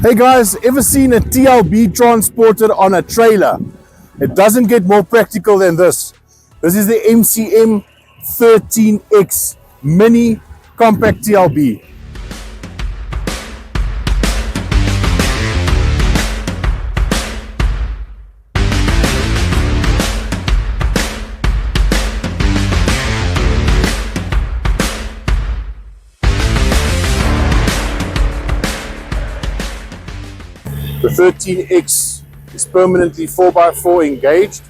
Hey guys, ever seen a TLB transported on a trailer? It doesn't get more practical than this. This is the MCM 13X mini compact TLB. The 13X is permanently 4x4 engaged.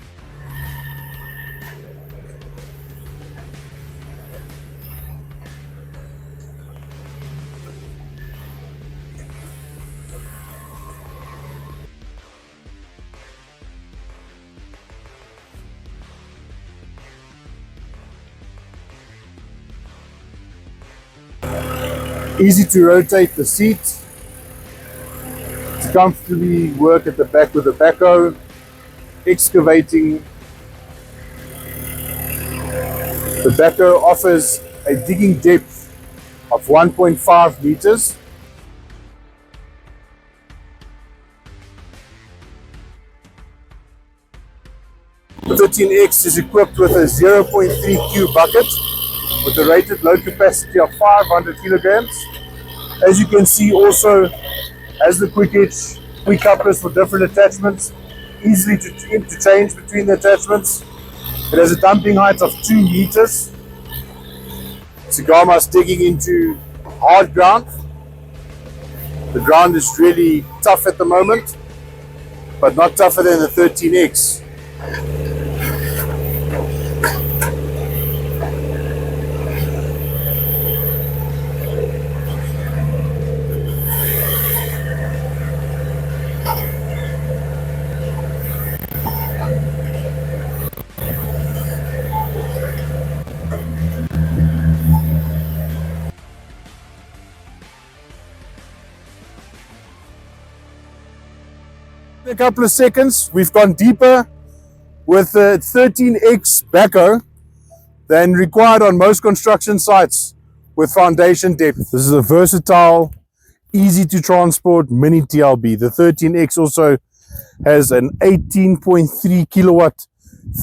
Easy to rotate the seat. Comfortably work at the back with the backhoe, excavating. The backhoe offers a digging depth of 1.5 meters. The 13X is equipped with a 0.3 cube bucket with a rated load capacity of 500 kilograms. As you can see, also has the quick couplers for different attachments, easily to interchange between the attachments. It has a dumping height of 2 meters. Sagama's digging into hard ground. The ground is really tough at the moment, but not tougher than the 13X. In a couple of seconds, we've gone deeper with the 13X backhoe than required on most construction sites with foundation depth. This is a versatile, easy to transport mini TLB. The 13X also has an 18.3 kilowatt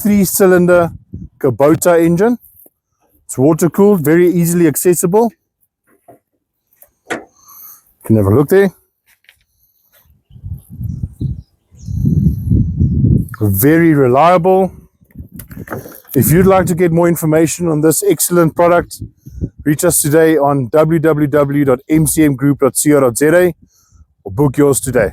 3-cylinder Kubota engine. It's water cooled, very easily accessible. You can have a look there. Very reliable. If you'd like to get more information on this excellent product, reach us today on www.mcmgroup.co.za or book yours today.